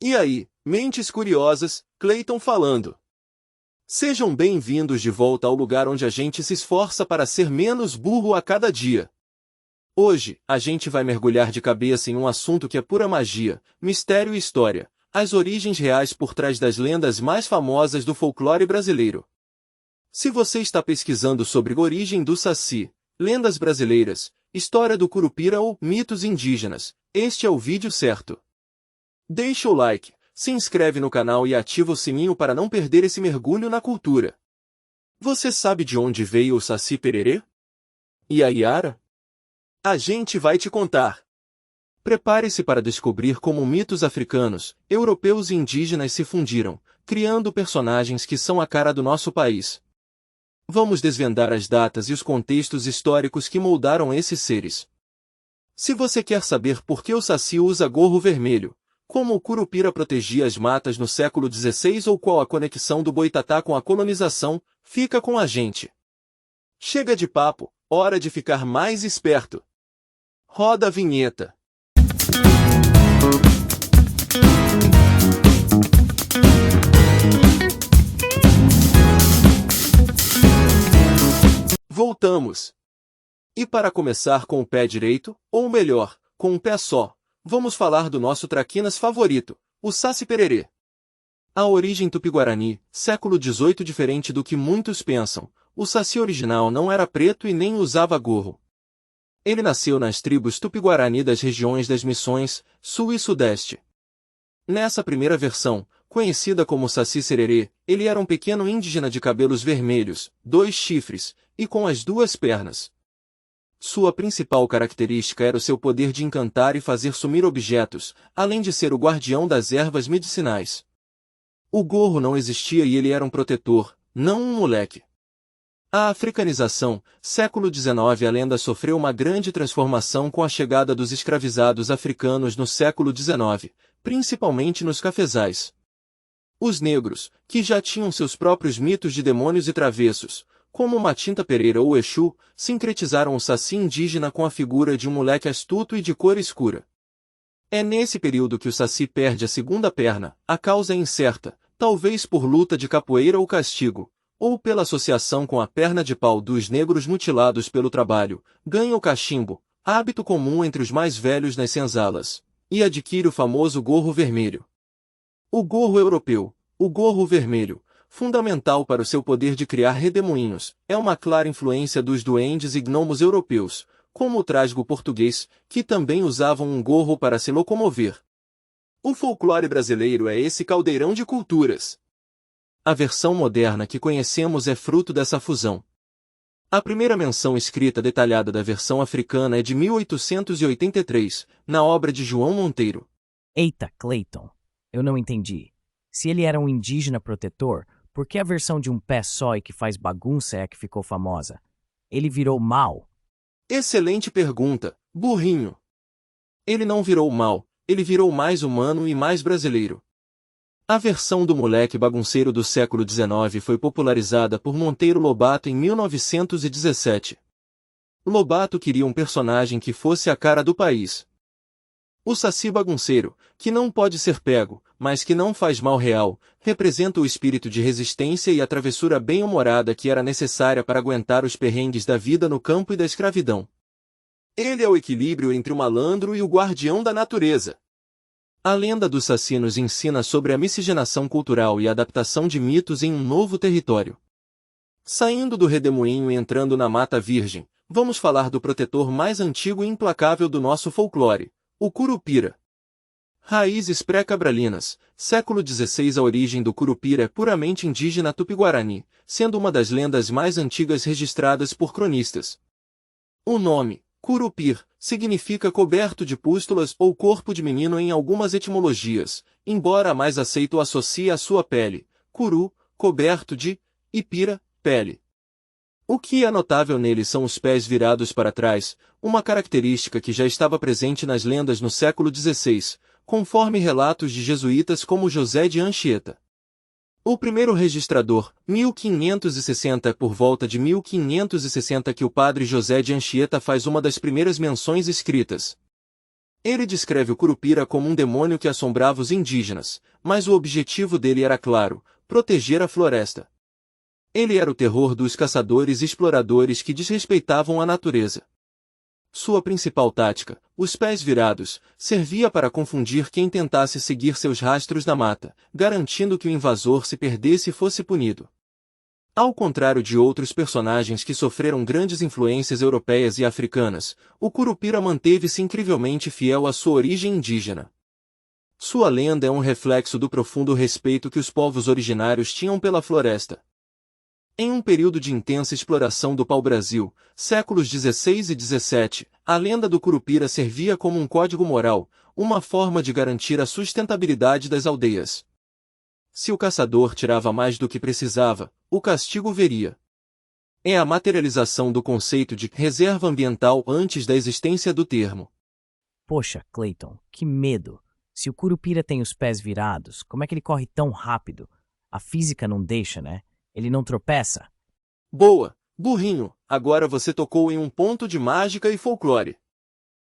E aí, mentes curiosas, Clayton falando. Sejam bem-vindos de volta ao lugar onde a gente se esforça para ser menos burro a cada dia. Hoje, a gente vai mergulhar de cabeça em um assunto que é pura magia, mistério e história, as origens reais por trás das lendas mais famosas do folclore brasileiro. Se você está pesquisando sobre a origem do Saci, lendas brasileiras, história do Curupira ou mitos indígenas, este é o vídeo certo. Deixa o like, se inscreve no canal e ativa o sininho para não perder esse mergulho na cultura. Você sabe de onde veio o Saci Pererê? E a Iara? A gente vai te contar. Prepare-se para descobrir como mitos africanos, europeus e indígenas se fundiram, criando personagens que são a cara do nosso país. Vamos desvendar as datas e os contextos históricos que moldaram esses seres. Se você quer saber por que o Saci usa gorro vermelho, como o Curupira protegia as matas no século XVI ou qual a conexão do Boitatá com a colonização, fica com a gente. Chega de papo, hora de ficar mais esperto. Roda a vinheta. Voltamos. E para começar com o pé direito, ou melhor, com um pé só, vamos falar do nosso traquinas favorito, o Saci Pererê. A origem tupi-guarani, século XVIII. Diferente do que muitos pensam, o Saci original não era preto e nem usava gorro. Ele nasceu nas tribos tupi-guarani das regiões das Missões, Sul e Sudeste. Nessa primeira versão, conhecida como Saci Sererê, ele era um pequeno indígena de cabelos vermelhos, 2 chifres, e com as 2 pernas. Sua principal característica era o seu poder de encantar e fazer sumir objetos, além de ser o guardião das ervas medicinais. O gorro não existia e ele era um protetor, não um moleque. A africanização, século XIX. A lenda sofreu uma grande transformação com a chegada dos escravizados africanos no século XIX, principalmente nos cafezais. Os negros, que já tinham seus próprios mitos de demônios e travessos, como Matinta Pereira ou Exu, sincretizaram o Saci indígena com a figura de um moleque astuto e de cor escura. É nesse período que o Saci perde a segunda perna, a causa é incerta, talvez por luta de capoeira ou castigo, ou pela associação com a perna de pau dos negros mutilados pelo trabalho, ganha o cachimbo, hábito comum entre os mais velhos nas senzalas, e adquire o famoso gorro vermelho. O gorro europeu, o gorro vermelho, fundamental para o seu poder de criar redemoinhos, é uma clara influência dos duendes e gnomos europeus, como o trasgo português, que também usavam um gorro para se locomover. O folclore brasileiro é esse caldeirão de culturas. A versão moderna que conhecemos é fruto dessa fusão. A primeira menção escrita detalhada da versão africana é de 1883, na obra de João Monteiro. Eita, Clayton, eu não entendi. Se ele era um indígena protetor, por que a versão de um pé só e que faz bagunça é a que ficou famosa? Ele virou mal? Excelente pergunta, burrinho. Ele não virou mal, ele virou mais humano e mais brasileiro. A versão do moleque bagunceiro do século XIX foi popularizada por Monteiro Lobato em 1917. Lobato queria um personagem que fosse a cara do país. O Saci bagunceiro, que não pode ser pego, mas que não faz mal real, representa o espírito de resistência e a travessura bem-humorada que era necessária para aguentar os perrengues da vida no campo e da escravidão. Ele é o equilíbrio entre o malandro e o guardião da natureza. A lenda do Saci nos ensina sobre a miscigenação cultural e a adaptação de mitos em um novo território. Saindo do redemoinho e entrando na Mata Virgem, vamos falar do protetor mais antigo e implacável do nosso folclore, o Curupira. Raízes pré-cabralinas, século XVI. A origem do Curupira é puramente indígena tupi-guarani, sendo uma das lendas mais antigas registradas por cronistas. O nome, Curupir, significa coberto de pústulas ou corpo de menino em algumas etimologias, embora a mais aceita o associe à sua pele, curu, coberto de, e pira, pele. O que é notável nele são os pés virados para trás, uma característica que já estava presente nas lendas no século XVI, conforme relatos de jesuítas como José de Anchieta. O primeiro registrador, 1560 é por volta de 1560 que o padre José de Anchieta faz uma das primeiras menções escritas. Ele descreve o Curupira como um demônio que assombrava os indígenas, mas o objetivo dele era claro: proteger a floresta. Ele era o terror dos caçadores e exploradores que desrespeitavam a natureza. Sua principal tática, os pés virados, servia para confundir quem tentasse seguir seus rastros na mata, garantindo que o invasor se perdesse e fosse punido. Ao contrário de outros personagens que sofreram grandes influências europeias e africanas, o Curupira manteve-se incrivelmente fiel à sua origem indígena. Sua lenda é um reflexo do profundo respeito que os povos originários tinham pela floresta. Em um período de intensa exploração do pau-brasil, séculos XVI e XVII, a lenda do Curupira servia como um código moral, uma forma de garantir a sustentabilidade das aldeias. Se o caçador tirava mais do que precisava, o castigo viria. É a materialização do conceito de reserva ambiental antes da existência do termo. Poxa, Clayton, que medo! Se o Curupira tem os pés virados, como é que ele corre tão rápido? A física não deixa, né? Ele não tropeça? Boa, burrinho, agora você tocou em um ponto de mágica e folclore.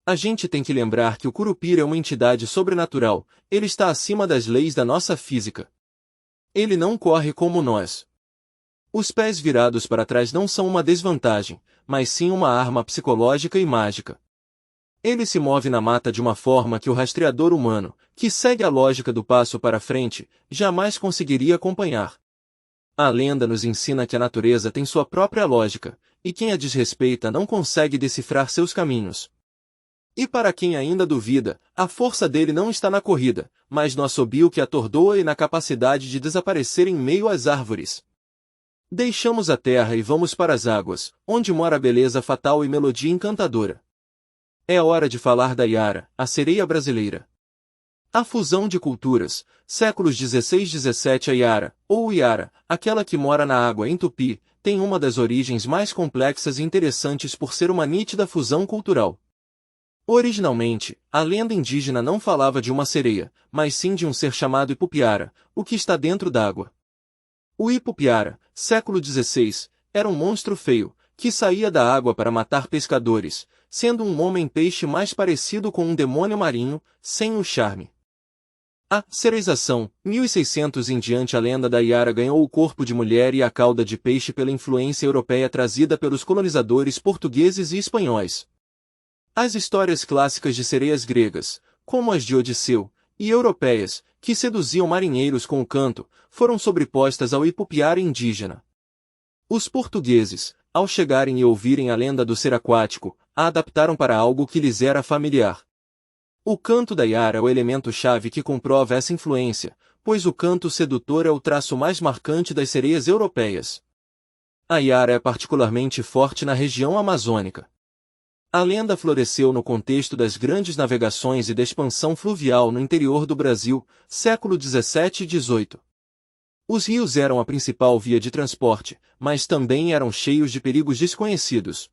A gente tem que lembrar que o Curupira é uma entidade sobrenatural, ele está acima das leis da nossa física. Ele não corre como nós. Os pés virados para trás não são uma desvantagem, mas sim uma arma psicológica e mágica. Ele se move na mata de uma forma que o rastreador humano, que segue a lógica do passo para frente, jamais conseguiria acompanhar. A lenda nos ensina que a natureza tem sua própria lógica, e quem a desrespeita não consegue decifrar seus caminhos. E para quem ainda duvida, a força dele não está na corrida, mas no assobio que atordoa e na capacidade de desaparecer em meio às árvores. Deixamos a terra e vamos para as águas, onde mora a beleza fatal e melodia encantadora. É hora de falar da Iara, a sereia brasileira. A fusão de culturas, séculos XVI e XVII. A Iara, ou Iara, aquela que mora na água em Tupi, tem uma das origens mais complexas e interessantes por ser uma nítida fusão cultural. Originalmente, a lenda indígena não falava de uma sereia, mas sim de um ser chamado Ipupiara, o que está dentro d'água. O Ipupiara, século XVI, era um monstro feio, que saía da água para matar pescadores, sendo um homem-peixe mais parecido com um demônio marinho, sem o charme. A sereização, 1600 em diante. A lenda da Iara ganhou o corpo de mulher e a cauda de peixe pela influência europeia trazida pelos colonizadores portugueses e espanhóis. As histórias clássicas de sereias gregas, como as de Odisseu, e europeias, que seduziam marinheiros com o canto, foram sobrepostas ao Ipupiara indígena. Os portugueses, ao chegarem e ouvirem a lenda do ser aquático, a adaptaram para algo que lhes era familiar. O canto da Iara é o elemento-chave que comprova essa influência, pois o canto sedutor é o traço mais marcante das sereias europeias. A Iara é particularmente forte na região amazônica. A lenda floresceu no contexto das grandes navegações e da expansão fluvial no interior do Brasil, século XVII e XVIII. Os rios eram a principal via de transporte, mas também eram cheios de perigos desconhecidos.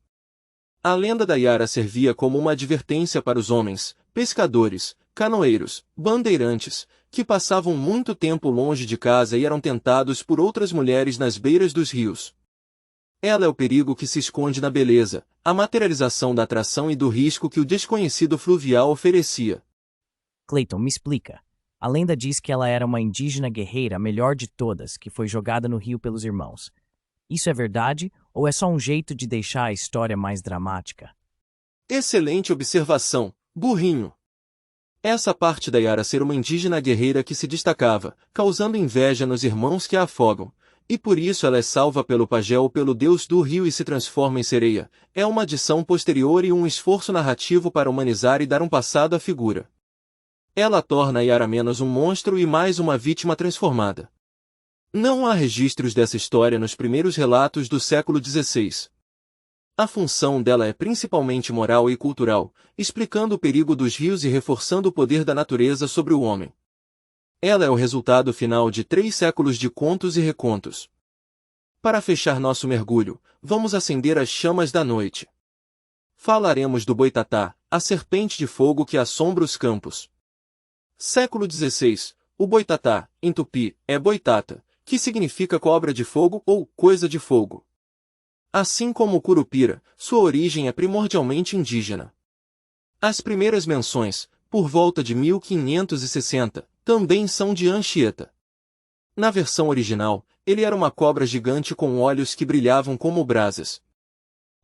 A lenda da Iara servia como uma advertência para os homens, pescadores, canoeiros, bandeirantes, que passavam muito tempo longe de casa e eram tentados por outras mulheres nas beiras dos rios. Ela é o perigo que se esconde na beleza, a materialização da atração e do risco que o desconhecido fluvial oferecia. Clayton, me explica. A lenda diz que ela era uma indígena guerreira, a melhor de todas, que foi jogada no rio pelos irmãos. Isso é verdade ou é só um jeito de deixar a história mais dramática? Excelente observação, burrinho. Essa parte da Iara ser uma indígena guerreira que se destacava, causando inveja nos irmãos que a afogam, e por isso ela é salva pelo pajé ou pelo deus do rio e se transforma em sereia, é uma adição posterior e um esforço narrativo para humanizar e dar um passado à figura. Ela torna a Iara menos um monstro e mais uma vítima transformada. Não há registros dessa história nos primeiros relatos do século XVI. A função dela é principalmente moral e cultural, explicando o perigo dos rios e reforçando o poder da natureza sobre o homem. Ela é o resultado final de 3 séculos de contos e recontos. Para fechar nosso mergulho, vamos acender as chamas da noite. Falaremos do boitatá, a serpente de fogo que assombra os campos. Século XVI, o boitatá, em tupi, é boitata, que significa cobra de fogo ou coisa de fogo. Assim como o curupira, sua origem é primordialmente indígena. As primeiras menções, por volta de 1560, também são de Anchieta. Na versão original, ele era uma cobra gigante com olhos que brilhavam como brasas.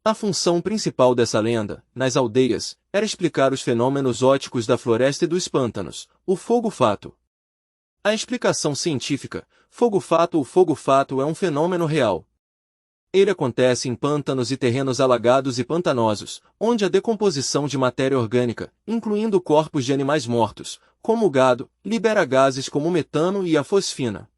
A função principal dessa lenda, nas aldeias, era explicar os fenômenos óticos da floresta e dos pântanos, o fogo-fato. A explicação científica, fogo-fato. O fogo-fato é um fenômeno real. Ele acontece em pântanos e terrenos alagados e pantanosos, onde a decomposição de matéria orgânica, incluindo corpos de animais mortos, como o gado, libera gases como o metano e a fosfina.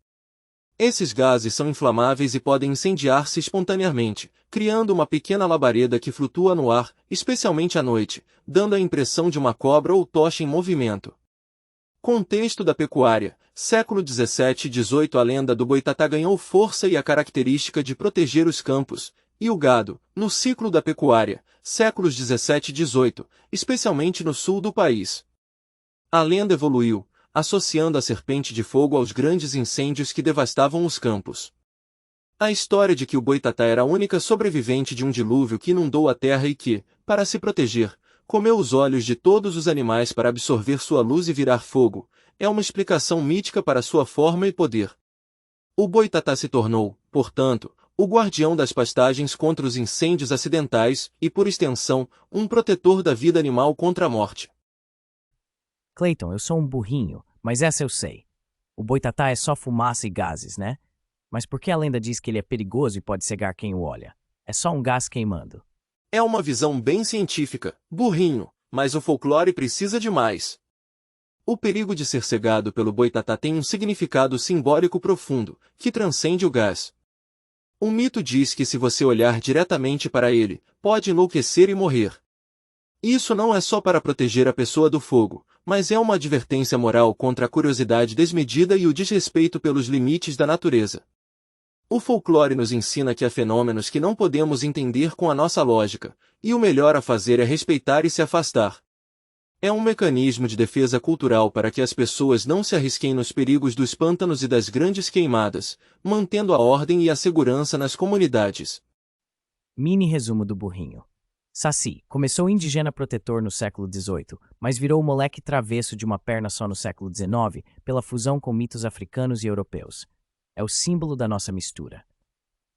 Esses gases são inflamáveis e podem incendiar-se espontaneamente, criando uma pequena labareda que flutua no ar, especialmente à noite, dando a impressão de uma cobra ou tocha em movimento. Contexto da pecuária. Século 17 e 18. A lenda do boitatá ganhou força e a característica de proteger os campos e o gado, no ciclo da pecuária, séculos 17 e 18, especialmente no sul do país. A lenda evoluiu, associando a serpente de fogo aos grandes incêndios que devastavam os campos. A história de que o boitatá era a única sobrevivente de um dilúvio que inundou a terra e que, para se proteger, comeu os olhos de todos os animais para absorver sua luz e virar fogo, é uma explicação mítica para sua forma e poder. O boitatá se tornou, portanto, o guardião das pastagens contra os incêndios acidentais e, por extensão, um protetor da vida animal contra a morte. Clayton, eu sou um burrinho, mas essa eu sei. O boitatá é só fumaça e gases, né? Mas por que a lenda diz que ele é perigoso e pode cegar quem o olha? É só um gás queimando. É uma visão bem científica, burrinho, mas o folclore precisa de mais. O perigo de ser cegado pelo boitatá tem um significado simbólico profundo, que transcende o gás. O mito diz que se você olhar diretamente para ele, pode enlouquecer e morrer. Isso não é só para proteger a pessoa do fogo, mas é uma advertência moral contra a curiosidade desmedida e o desrespeito pelos limites da natureza. O folclore nos ensina que há fenômenos que não podemos entender com a nossa lógica, e o melhor a fazer é respeitar e se afastar. É um mecanismo de defesa cultural para que as pessoas não se arrisquem nos perigos dos pântanos e das grandes queimadas, mantendo a ordem e a segurança nas comunidades. Mini resumo do burrinho. Saci começou indigena protetor no século XVIII, mas virou o moleque travesso de uma perna só no século XIX pela fusão com mitos africanos e europeus. É o símbolo da nossa mistura.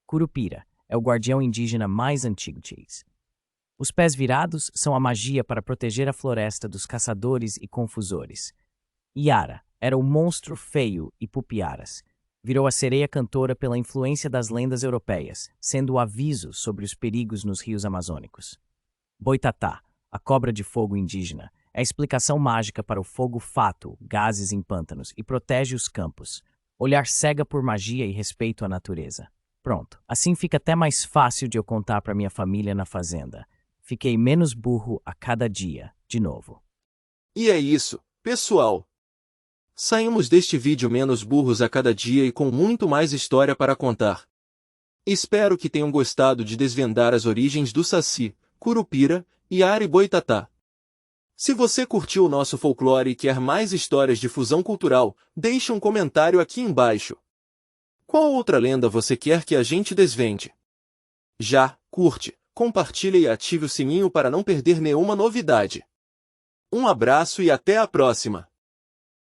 Curupira é o guardião indígena mais antigo de eles. Os pés virados são a magia para proteger a floresta dos caçadores e confusores. Iara era o monstro feio e pupiaras. Virou a sereia cantora pela influência das lendas europeias, sendo o aviso sobre os perigos nos rios amazônicos. Boitatá, a cobra de fogo indígena, é a explicação mágica para o fogo-fato, gases em pântanos, e protege os campos. Olhar cega por magia e respeito à natureza. Pronto, assim fica até mais fácil de eu contar para minha família na fazenda. Fiquei menos burro a cada dia, de novo. E é isso, pessoal! Saímos deste vídeo menos burros a cada dia e com muito mais história para contar. Espero que tenham gostado de desvendar as origens do Saci, Curupira, Iara e Boitatá. Se você curtiu o nosso folclore e quer mais histórias de fusão cultural, deixe um comentário aqui embaixo. Qual outra lenda você quer que a gente desvende? Já, curte, compartilhe e ative o sininho para não perder nenhuma novidade. Um abraço e até a próxima!